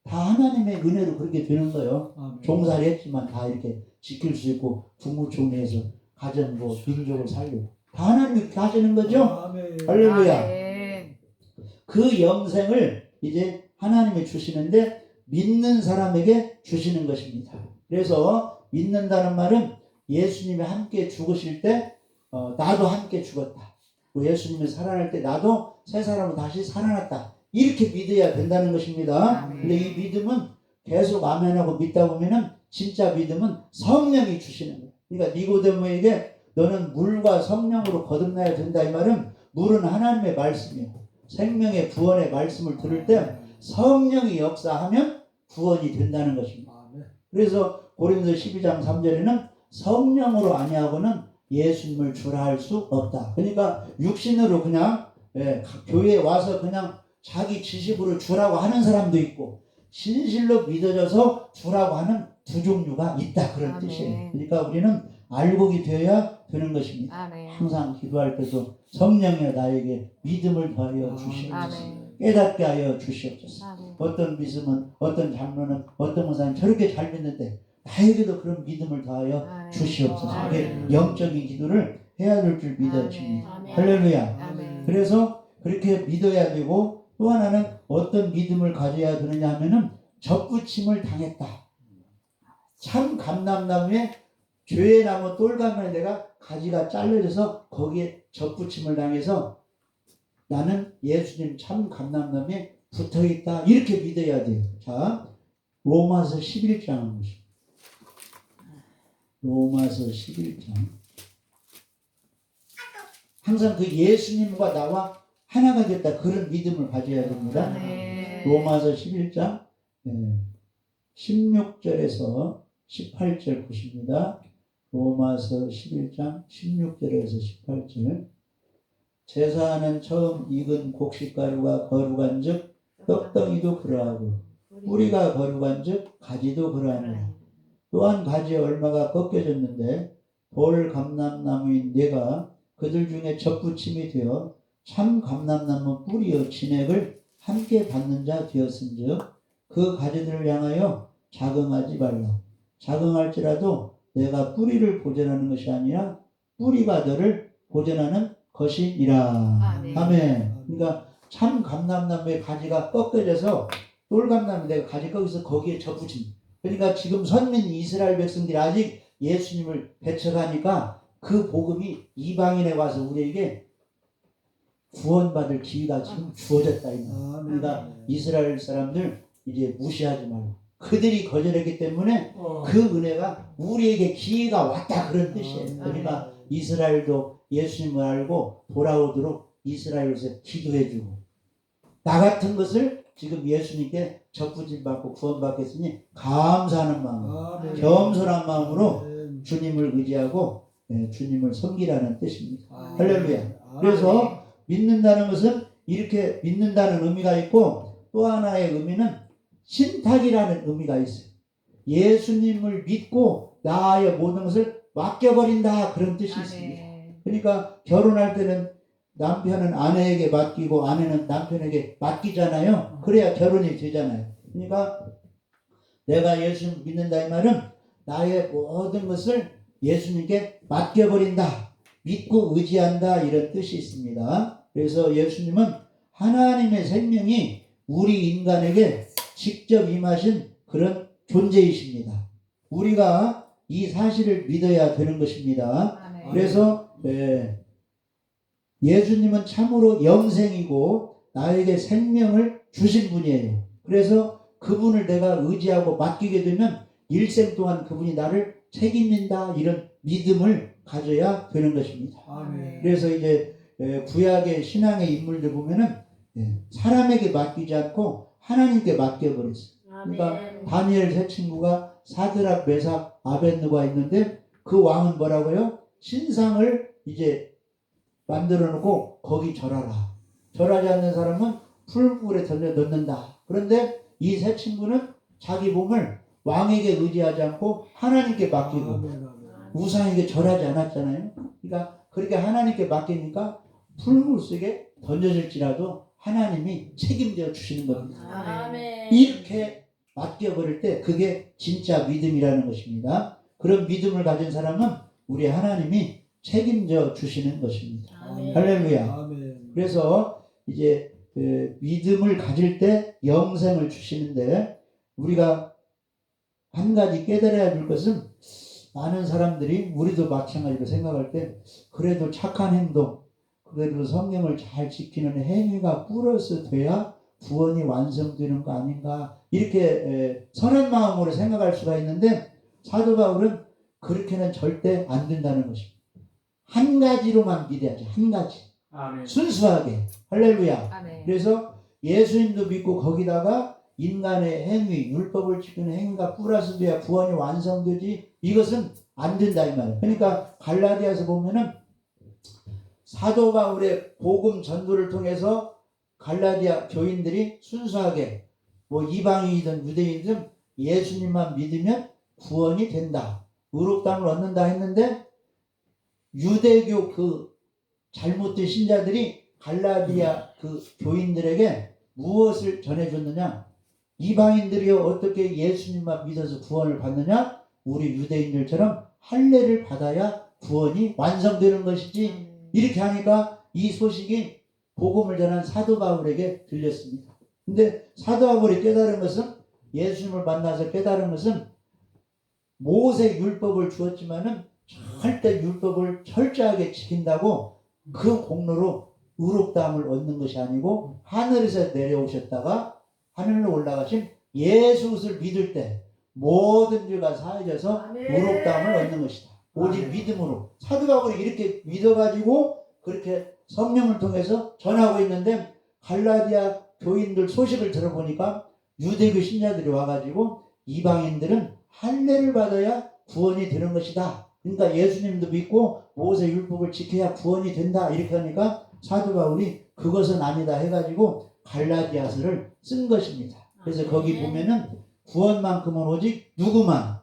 다 하나님의 은혜로 그렇게 되는 거예요. 종살이 했지만 다 이렇게 지킬 수 있고 국무총리에서 가정 민족을 살리고 다 하나님이 그렇게 하시는 거죠. 할렐루야. 그 영생을 이제 하나님이 주시는데 믿는 사람에게 주시는 것입니다. 그래서 믿는다는 말은 예수님이 함께 죽으실 때 나도 함께 죽었다. 예수님이 살아날 때 나도 새 사람으로 다시 살아났다. 이렇게 믿어야 된다는 것입니다. 근데 이 믿음은 계속 아멘하고 믿다 보면은 진짜 믿음은 성령이 주시는 거예요. 그러니까 니고데모에게 너는 물과 성령으로 거듭나야 된다. 이 말은 물은 하나님의 말씀이에요. 생명의 구원의 말씀을 들을 때 성령이 역사하면 구원이 된다는 것입니다. 그래서 고린도 12장 3절에는 성령으로 아니하고는 예수님을 주라 할 수 없다. 그러니까 육신으로 그냥 교회에 와서 그냥 자기 지식으로 주라고 하는 사람도 있고 진실로 믿어져서 주라고 하는 두 종류가 있다. 그런 뜻이에요. 그러니까 우리는 알곡이 되어야 되는 것입니다. 항상 기도할 때도 성령이여 나에게 믿음을 더하여 주시옵소서. 깨닫게 하여 주시옵소서. 어떤 믿음은 어떤 장로는 어떤 목사는 저렇게 잘 믿는데 나에게도 그런 믿음을 더하여 주시옵소서. 이게 영적인 기도를 해야 될 줄 믿어집니다. 할렐루야. 그래서 그렇게 믿어야 되고 또 하나는 어떤 믿음을 가져야 되느냐 하면은 접붙임을 당했다. 참 감람나무에 죄의 나무 똘감에 내가 가지가 잘려져서 거기에 접붙임을 당해서 나는 예수님 참 감람나무에 붙어있다. 이렇게 믿어야 돼요. 자, 로마서 11장 보시죠. 로마서 11장. 항상 그 예수님과 나와 하나가 됐다. 그런 믿음을 가져야 됩니다. 로마서 11장 16절에서 18절 보십니다. 로마서 11장 16절에서 18절. 제사하는 처음 익은 곡식가루가 거룩한 즉 떡덩이도 그러하고 뿌리가 거룩한 즉 가지도 그러하니라. 또한 가지의 얼마가 꺾여졌는데 돌 감람나무인 내가 그들 중에 접붙임이 되어 참 감람나무 뿌리의 진액을 함께 받는 자 되었은즉 그 가지들을 향하여 자긍하지 말라. 자긍할지라도 내가 뿌리를 보존하는 것이 아니라 뿌리가 너를 보존하는 것이니라. 아멘. 그러니까 참 감람나무의 가지가 꺾여져서 똘감나무 내가 가지 꺾여서 거기에 접붙임. 그러니까 지금 선민 이스라엘 백성들이 아직 예수님을 배척하니까 그 복음이 이방인에 와서 우리에게 구원받을 기회가 지금 주어졌다. 그러니까 이스라엘 사람들 이제 무시하지 말고 그들이 거절했기 때문에 그 은혜가 우리에게 기회가 왔다 그런 뜻이에요. 그러니까 이스라엘도 예수님을 알고 돌아오도록 이스라엘에서 기도해주고 나 같은 것을 지금 예수님께 적부심 받고 구원받겠으니 감사하는 마음, 겸손한 마음으로 주님을 의지하고 주님을 섬기라는 뜻입니다. 할렐루야. 그래서 믿는다는 것은 이렇게 믿는다는 의미가 있고 또 하나의 의미는 신탁이라는 의미가 있어요. 예수님을 믿고 나의 모든 것을 맡겨버린다 그런 뜻이 있습니다. 그러니까 결혼할 때는 남편은 아내에게 맡기고 아내는 남편에게 맡기잖아요. 그래야 결혼이 되잖아요. 그러니까 내가 예수님 믿는다 이 말은 나의 모든 것을 예수님께 맡겨버린다. 믿고 의지한다 이런 뜻이 있습니다. 그래서 예수님은 하나님의 생명이 우리 인간에게 직접 임하신 그런 존재이십니다. 우리가 이 사실을 믿어야 되는 것입니다. 그래서 예수님은 참으로 영생이고 나에게 생명을 주신 분이에요. 그래서 그분을 내가 의지하고 맡기게 되면 일생 동안 그분이 나를 책임진다 이런 믿음을 가져야 되는 것입니다. 그래서 이제 구약의 신앙의 인물들 보면은 사람에게 맡기지 않고 하나님께 맡겨버렸어요. 그러니까 다니엘 세 친구가 사드락, 메삭, 아벳느고가 있는데 그 왕은 뭐라고요? 신상을 이제 만들어 놓고 거기 절하라. 절하지 않는 사람은 풀물에 던져 넣는다. 그런데 이 세 친구는 자기 몸을 왕에게 의지하지 않고 하나님께 맡기고 우상에게 절하지 않았잖아요. 그러니까 그렇게 하나님께 맡기니까 풀물 속에 던져질지라도 하나님이 책임져 주시는 겁니다. 이렇게 맡겨버릴 때 그게 진짜 믿음이라는 것입니다. 그런 믿음을 가진 사람은 우리 하나님이 책임져 주시는 것입니다. 할렐루야. 그래서 이제 믿음을 가질 때 영생을 주시는데 우리가 한 가지 깨달아야 될 것은 많은 사람들이 우리도 마찬가지로 생각할 때 그래도 착한 행동 그래도 성경을 잘 지키는 행위가 플러스 돼야 구원이 완성되는 거 아닌가 이렇게 선한 마음으로 생각할 수가 있는데 사도 바울은 그렇게는 절대 안 된다는 것입니다. 한 가지로만 믿어야지. 한 가지. 아멘. 순수하게. 할렐루야. 아멘. 그래서 예수님도 믿고 거기다가 인간의 행위, 율법을 지키는 행위가 플러스 돼야 구원이 완성되지 이것은 안 된다 이 말이에요. 그러니까 갈라디아서 보면은 사도 바울의 복음 전도를 통해서 갈라디아 교인들이 순수하게 뭐 이방인이든 유대인이든 예수님만 믿으면 구원이 된다. 의롭다함을 얻는다 했는데 유대교 그 잘못된 신자들이 갈라디아 그 교인들에게 무엇을 전해줬느냐? 이방인들이 어떻게 예수님만 믿어서 구원을 받느냐? 우리 유대인들처럼 할례를 받아야 구원이 완성되는 것이지. 이렇게 하니까 이 소식이 복음을 전한 사도 바울에게 들렸습니다. 근데 사도 바울이 깨달은 것은 예수님을 만나서 깨달은 것은 모세 율법을 주었지만은 절대 율법을 철저하게 지킨다고 그 공로로 의롭다함을 얻는 것이 아니고 하늘에서 내려오셨다가 하늘로 올라가신 예수를 믿을 때 모든 죄가 사해져서 의롭다함을 얻는 것이다. 오직 믿음으로. 사도 바울이 이렇게 믿어가지고 그렇게 성령을 통해서 전하고 있는데 갈라디아 교인들 소식을 들어보니까 유대교 신자들이 와가지고 이방인들은 할례를 받아야 구원이 되는 것이다. 그러니까 예수님도 믿고 모세 율법을 지켜야 구원이 된다. 이렇게 하니까 사도 바울이 그것은 아니다 해가지고 갈라디아서를 쓴 것입니다. 그래서 거기 보면은 구원만큼은 오직 누구만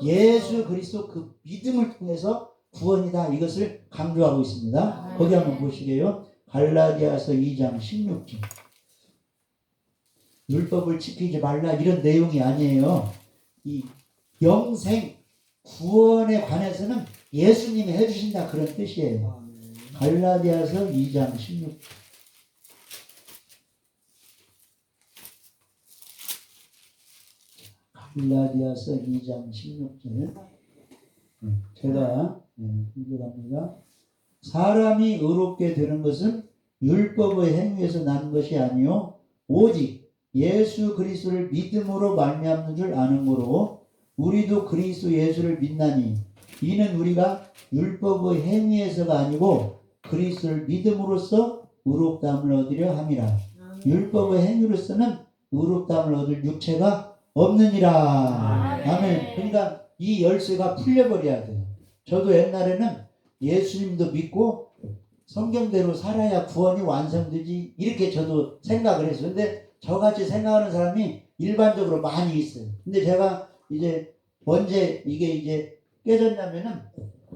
예수 그리스도 그 믿음을 통해서 구원이다. 이것을 강조하고 있습니다. 거기 한번 보시게요. 갈라디아서 2장 16절. 율법을 지키지 말라 이런 내용이 아니에요. 이 영생 구원에 관해서는 예수님이 해주신다 그런 뜻이에요. 갈라디아서 2장 16절. 갈라디아서 2장 16절. 제가 읽어갑니다. 사람이 의롭게 되는 것은 율법의 행위에서 나는 것이 아니요 오직 예수 그리스도를 믿음으로 말미암는 줄 아는 거로 우리도 그리스도 예수를 믿나니 이는 우리가 율법의 행위에서가 아니고 그리스도를 믿음으로써 의롭다함을 얻으려 함이라. 율법의 행위로서는 의롭다함을 얻을 육체가 없느니라. 아멘. 그러니까 이 열쇠가 풀려버려야 돼요. 저도 옛날에는 예수님도 믿고 성경대로 살아야 구원이 완성되지 이렇게 저도 생각을 했어요. 근데 저같이 생각하는 사람이 일반적으로 많이 있어요. 근데 제가 이제 언제 이게 이제 깨졌냐면은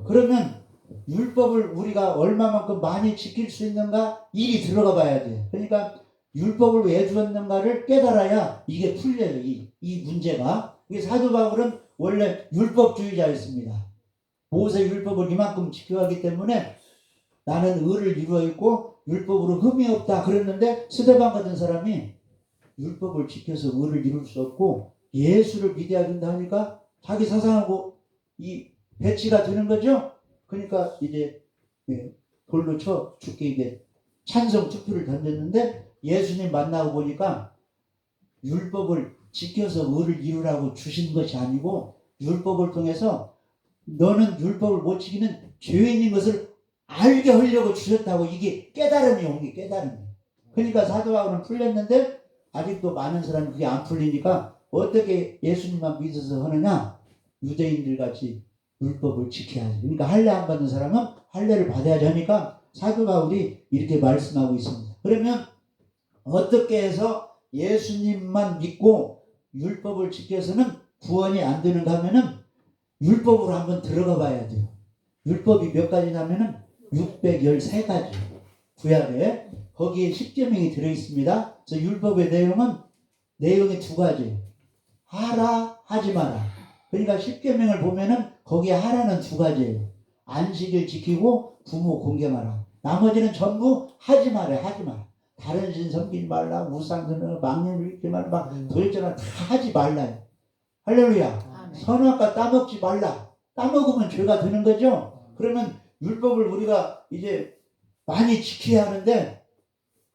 그러면 율법을 우리가 얼마만큼 많이 지킬 수 있는가 일이 들어가 봐야 돼요. 그러니까 율법을 왜 주었는가를 깨달아야 이게 풀려요. 이 문제가. 이게 사도 바울은 원래 율법주의자였습니다. 모세 율법을 이만큼 지켜가기 때문에 나는 의를 이루어 있고 율법으로 흠이 없다 그랬는데 스데반 같은 사람이 율법을 지켜서 의를 이룰 수 없고 예수를 믿어야 된다 하니까 자기 사상하고 이 배치가 되는 거죠. 그러니까 이제 돌로 쳐 죽게 이제 찬성 투표를 던졌는데 예수님 만나고 보니까 율법을 지켜서 의를 이루라고 주신 것이 아니고 율법을 통해서 너는 율법을 못 지키는 죄인인 것을 알게 하려고 주셨다고. 이게 깨달음이 온 게 깨달음이. 그러니까 사도 바울은 풀렸는데 아직도 많은 사람이 그게 안 풀리니까 어떻게 예수님만 믿어서 하느냐. 유대인들 같이 율법을 지켜야지. 그러니까 할례 안 받는 사람은 할례를 받아야지 하니까 사도 바울이 이렇게 말씀하고 있습니다. 그러면 어떻게 해서 예수님만 믿고 율법을 지켜서는 구원이 안 되는가 하면은 율법으로 한번 들어가 봐야 돼요. 율법이 몇 가지냐면은 613가지 구약에 거기에 10계명이 들어있습니다. 그래서 율법의 내용이 두 가지. 하라 하지 마라. 그러니까 10계명을 보면은 거기에 하라는 두 가지예요. 안식일 지키고 부모 공경하라. 나머지는 전부 하지 마라. 하지 마라. 다른 신 섬기지 말라. 우상드는 망령을 잊지 말라. 막 도일전을 다 하지 말라요. 할렐루야. 선악과 따먹지 말라. 따먹으면 죄가 되는 거죠. 그러면 율법을 우리가 이제 많이 지켜야 하는데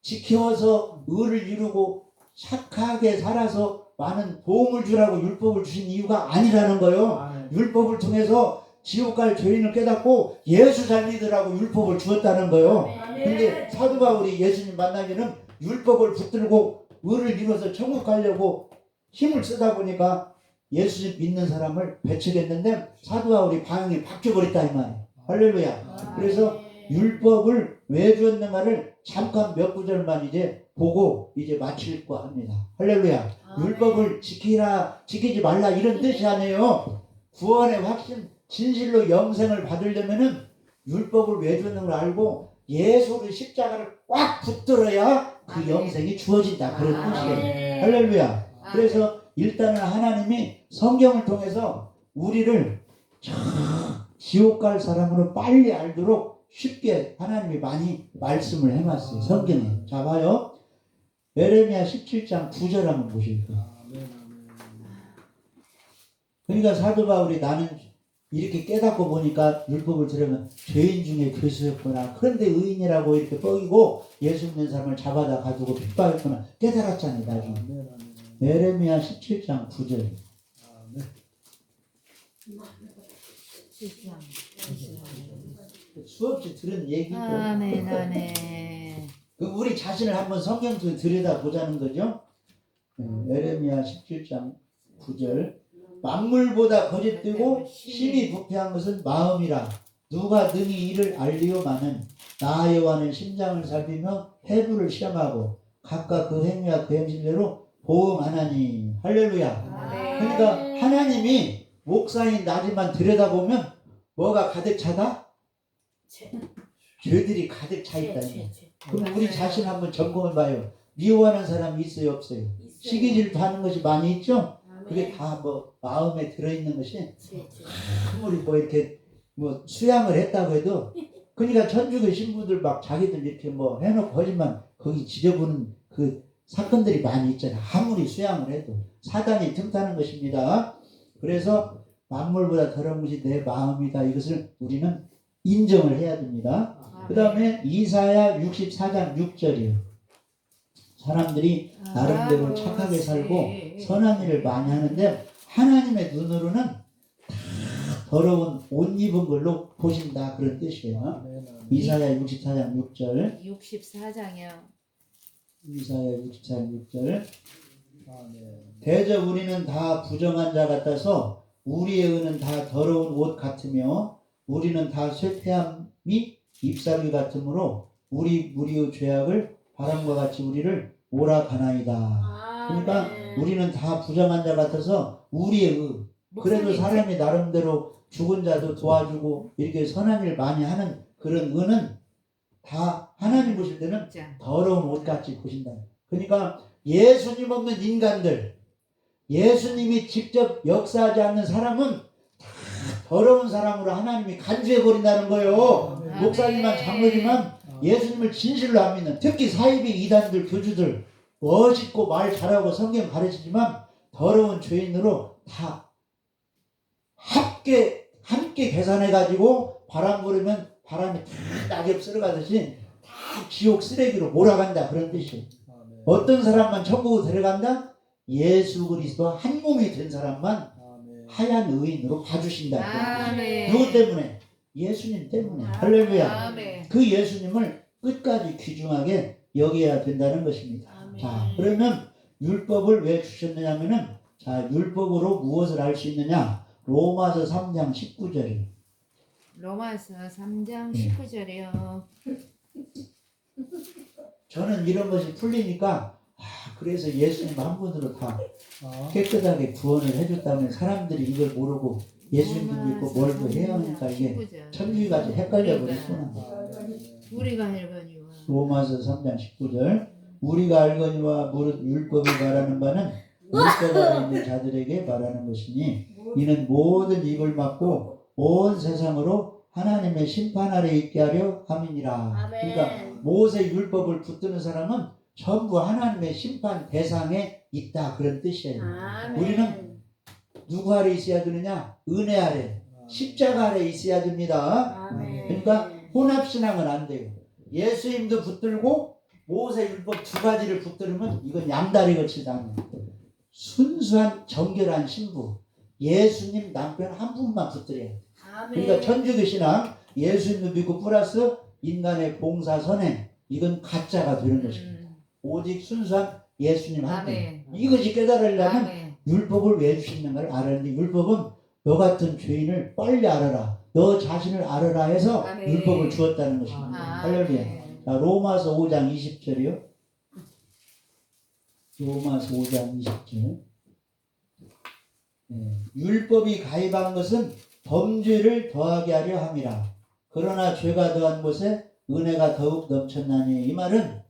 지켜서 의를 이루고 착하게 살아서 많은 도움을 주라고 율법을 주신 이유가 아니라는 거예요. 율법을 통해서 지옥 갈 죄인을 깨닫고 예수 잘 믿으라고 율법을 주었다는 거예요. 근데 사도 바울이 예수님 만나기는 율법을 붙들고 의를 이루어서 천국 가려고 힘을 쓰다 보니까 예수님 믿는 사람을 배척했는데 사도 바울이 방향이 바뀌어버렸다 이 말이에요. 할렐루야. 그래서 율법을 왜 주었는가를 잠깐 몇 구절만 이제 보고 이제 마칠고 합니다. 할렐루야. 율법을 지키지 말라 이런 뜻이 아니에요. 구원의 확신, 진실로 영생을 받으려면은 율법을 왜 주는 걸 알고 예수의 십자가를 꽉 붙들어야 그 영생이 주어진다. 그런 뜻이에요. 할렐루야. 그래서 일단은 하나님이 성경을 통해서 우리를 지옥 갈 사람으로 빨리 알도록 쉽게 하나님이 많이 말씀을 해놨어요. 성경에. 자 봐요. 에레미야 17장 9절 한번 보실까요? 그러니까 사도 바울이 나는 이렇게 깨닫고 보니까 율법을 들으면 죄인 중에 괴수였구나. 그런데 의인이라고 이렇게 뻐기고 예수 믿는 사람을 잡아다 가지고 핍박했구나. 깨달았잖아요. 나중에. 에레미야 17장 9절. 수없이 들은 얘기죠. 우리 자신을 한번 성경 속에 들여다보자는 거죠. 에레미야 17장 9절. 만물보다 거짓되고 심히 부패한 것은 마음이라. 누가 능히 이를 알리오마는 나 여호와는 심장을 살피며 해부를 시험하고 각각 그 행위와 그 행실대로 보응하나니. 할렐루야. 그러니까 하나님이 목사인 나지만 들여다보면 뭐가 가득 차다? 죄들이 가득 차 있다. 그럼 우리 자신 한번 점검해 봐요. 미워하는 사람이 있어요, 없어요? 시기질투 하는 것이 많이 있죠? 그게 다 뭐 마음에 들어있는 것이 아무리 뭐 이렇게 뭐 수양을 했다고 해도 그러니까 천주교 신부들 막 자기들 이렇게 뭐 해놓고 하지만 거기 지저분한 그 사건들이 많이 있잖아요. 아무리 수양을 해도 사단이 틈타는 것입니다. 그래서 만물보다 더러운 것이 내 마음이다. 이것을 우리는 인정을 해야 됩니다. 그 다음에 이사야 64장 6절이에요. 사람들이 나름대로 착하게 살고 선한 일을 많이 하는데 하나님의 눈으로는 다 더러운 옷 입은 걸로 보신다 그런 뜻이에요. 이사야 64장 6절 64장이요. 이사야 64장 6절 대저 우리는 다 부정한 자 같아서 우리의 의는 다 더러운 옷 같으며 우리는 다 쇠폐함이 잎사귀 같으므로 우리의 죄악을 바람과 같이 우리를 몰아가나이다. 그러니까 우리는 다 부정한 자 같아서 우리의 의 그래도 사람이 나름대로 죽은 자도 도와주고 이렇게 선한 일 많이 하는 그런 의는 다 하나님 보실 때는 더러운 옷같이 보신다. 그러니까 예수님 없는 인간들 예수님이 직접 역사하지 않는 사람은 다 더러운 사람으로 하나님이 간주해버린다는 거예요. 목사님만 장로지만 예수님을 진실로 안 믿는 특히 사이비 이단들 교주들 멋있고 말 잘하고 성경 가르치지만 더러운 죄인으로 다 함께 계산해가지고 바람 부르면 바람이 다 낙엽 쓸어가듯이 다 지옥 쓰레기로 몰아간다 그런 뜻이에요. 어떤 사람만 천국으로 들어간다? 예수 그리스도 한 몸이 된 사람만 하얀 의인으로 봐주신다. 누구 때문에? 예수님 때문에. 할렐루야. 그 예수님을 끝까지 귀중하게 여겨야 된다는 것입니다. 자, 그러면 율법을 왜 주셨느냐 하면은 자, 율법으로 무엇을 알 수 있느냐? 로마서 3장 19절이에요. 로마서 3장 19절이요. 저는 이런 것이 풀리니까 그래서 예수님 한 분으로 다 깨끗하게 구원을 해줬다면 사람들이 이걸 모르고 예수님도 믿고 뭘도 해야 하니까 이게 천주교같이 헷갈려 버리구나. 우리가 알거니와 로마서 3장 19절 우리가 알거니와 무릇 율법이 말하는 바는 율법 아래 있는 자들에게 말하는 것이니 이는 모든 입을 막고 온 세상으로 하나님의 심판 아래 있게 하려 함이니라. 그러니까 모세 율법을 붙드는 사람은 전부 하나님의 심판 대상에 있다 그런 뜻이에요. 우리는 누구 아래 있어야 되느냐? 은혜 아래 십자가 아래 있어야 됩니다. 그러니까 혼합신앙은 안 돼요. 예수님도 붙들고 모세 율법 두 가지를 붙들으면 이건 양다리 거치다. 순수한 정결한 신부 예수님 남편 한 분만 붙들어야 돼. 그러니까 천주교 신앙 예수님도 믿고 플러스 인간의 봉사 선행 이건 가짜가 되는 것입니다. 오직 순수한 예수님 한 분. 이것이 깨달으려면 율법을 왜 주시는가를 알았는데 율법은 너 같은 죄인을 빨리 알아라. 너 자신을 알아라 해서 율법을 주었다는 것입니다. 할렐루야. 자, 로마서 5장 20절이요. 로마서 5장 20절. 율법이 가입한 것은 범죄를 더하게 하려 함이라. 그러나 죄가 더한 곳에 은혜가 더욱 넘쳤나니. 이 말은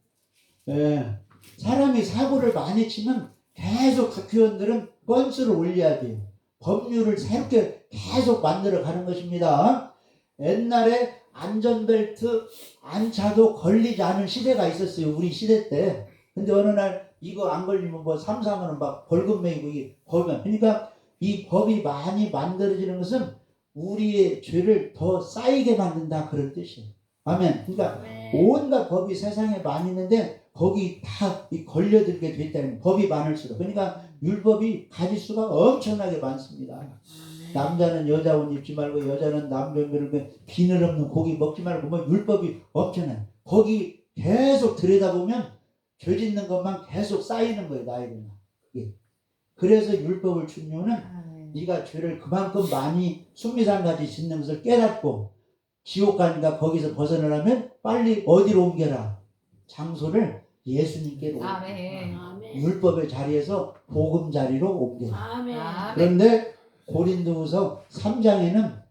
사람이 사고를 많이 치면 계속 국회의원들은 건수를 올려야 돼요. 법률을 새롭게 계속 만들어 가는 것입니다. 옛날에 안전벨트 안 차도 걸리지 않은 시대가 있었어요. 우리 시대 때. 근데 어느 날 이거 안 걸리면 뭐 3, 4만 원 막 벌금 매기고 이게 법이야. 그러니까 이 법이 많이 만들어지는 것은 우리의 죄를 더 쌓이게 만든다 그런 뜻이에요. 아멘. 그러니까 온갖 법이 세상에 많이 있는데 거기 다 걸려들게 됐다는 법이 많을수록. 그러니까 율법이 가지수가 엄청나게 많습니다. 남자는 여자 옷 입지 말고 여자는 남자 비늘 없는 고기 먹지 말고 뭐 율법이 엄청나요. 거기 계속 들여다보면 죄 짓는 것만 계속 쌓이는 거예요. 나이가. 그래서 율법을 준 이유는 네가 죄를 그만큼 많이 순미산같이 짓는 것을 깨닫고 지옥 가니까 거기서 벗어나려면 빨리 어디로 옮겨라. 장소를 예수님께로 옮겨라. 율법의 자리에서 복음 자리로 옮겨라. 그런데 고린도후서 3장에는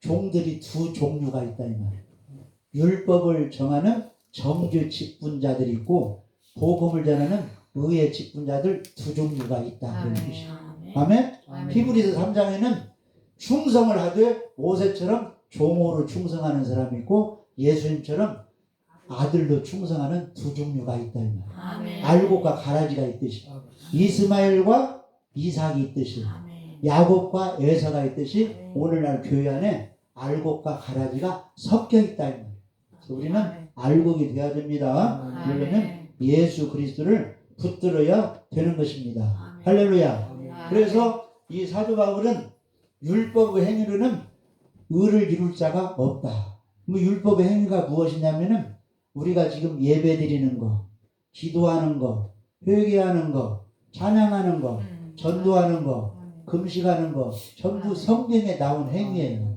종들이 두 종류가 있다 이 말이에요. 율법을 정하는 정죄 직분자들이 있고 복음을 전하는 의의 직분자들 두 종류가 있다. 그런 뜻이에요. 아멘? 히브리서 3장에는 충성을 하되 모세처럼 종으로 충성하는 사람이 있고 예수님처럼 아들로 충성하는 두 종류가 있다. 이 말이에요. 알곡과 가라지가 있듯이 이스마엘과 이삭이 있듯이 야곱과 에서가 있듯이 오늘날 교회 안에 알곡과 가라지가 섞여 있다. 이 말이에요. 그래서 우리는 알곡이 되어야 됩니다. 그러려면 예수 그리스도를 붙들어야 되는 것입니다. 아멘. 할렐루야. 아멘. 그래서 이 사도 바울은 율법의 행위로는 의를 이룰 자가 없다. 뭐 율법의 행위가 무엇이냐면은 우리가 지금 예배 드리는 거, 기도하는 거, 회개하는 거, 찬양하는 거, 전도하는 거, 금식하는 거 전부 성경에 나온 행위예요.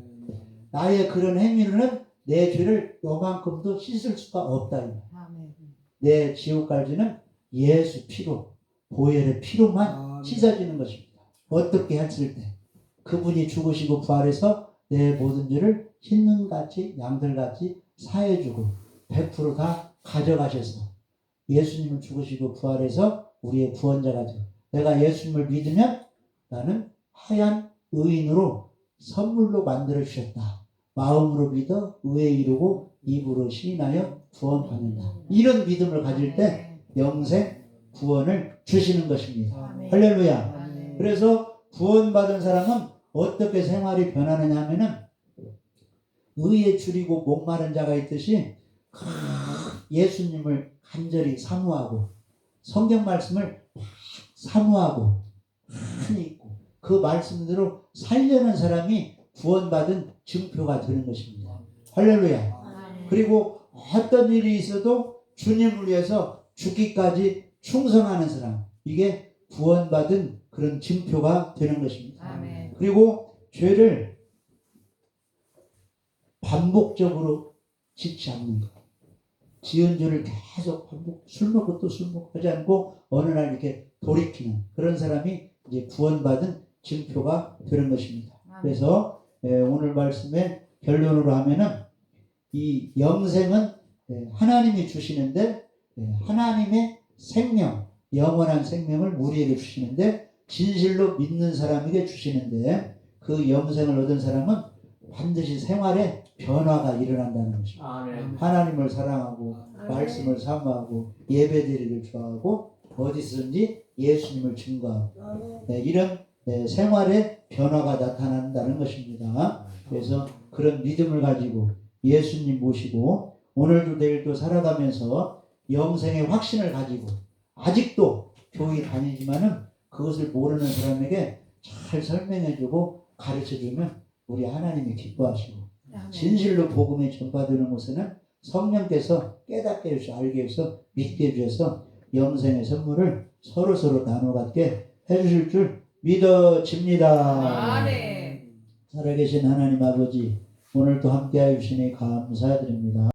나의 그런 행위로는 내 죄를 요만큼도 씻을 수가 없다. 아멘. 내 지옥 갈지는 예수 피로, 보혈의 피로만 씻어지는 것입니다. 어떻게 했을 때 그분이 죽으시고 부활해서 내 모든 죄를 흰눈같이 양들같이 사해주고 100%다 가져가셔서 예수님을 죽으시고 부활해서 우리의 구원자가 되고 내가 예수님을 믿으면 나는 하얀 의인으로 선물로 만들어 주셨다. 마음으로 믿어 의에 이르고 입으로 시인하여 구원받는다. 이런 믿음을 가질 때 영생 구원을 주시는 것입니다. 아멘. 할렐루야. 아멘. 그래서 구원받은 사람은 어떻게 생활이 변하느냐 하면은 의에 줄이고 목마른 자가 있듯이 예수님을 간절히 사모하고 성경 말씀을 사모하고 많이 있고 그 말씀대로 살려는 사람이 구원받은 증표가 되는 것입니다. 할렐루야. 그리고 어떤 일이 있어도 주님을 위해서 죽기까지 충성하는 사람, 이게 구원받은 그런 증표가 되는 것입니다. 아멘. 그리고 죄를 반복적으로 짓지 않는 것. 지은 죄를 계속 반복, 술 먹고 또 술 먹고 하지 않고 어느 날 이렇게 돌이키는 그런 사람이 이제 구원받은 증표가 되는 것입니다. 그래서 오늘 말씀의 결론으로 하면은 이 영생은 하나님이 주시는데 하나님의 생명, 영원한 생명을 우리에게 주시는데 진실로 믿는 사람에게 주시는데 그 영생을 얻은 사람은 반드시 생활에 변화가 일어난다는 것입니다. 아멘. 하나님을 사랑하고 말씀을 사모하고 예배드리기를 좋아하고 어디서든지 예수님을 증거하고 이런 생활에 변화가 나타난다는 것입니다. 그래서 그런 믿음을 가지고 예수님 모시고 오늘도 내일도 살아가면서 영생의 확신을 가지고 아직도 교회 다니지만은 그것을 모르는 사람에게 잘 설명해주고 가르쳐주면 우리 하나님이 기뻐하시고 진실로 복음이 전파되는 곳에는 성령께서 깨닫게 해주셔서 알게 해서 믿게 해주셔서 영생의 선물을 서로서로 나눠 갖게 해주실 줄 믿어집니다. 아멘. 살아계신 하나님 아버지 오늘도 함께하여 주시니 감사드립니다.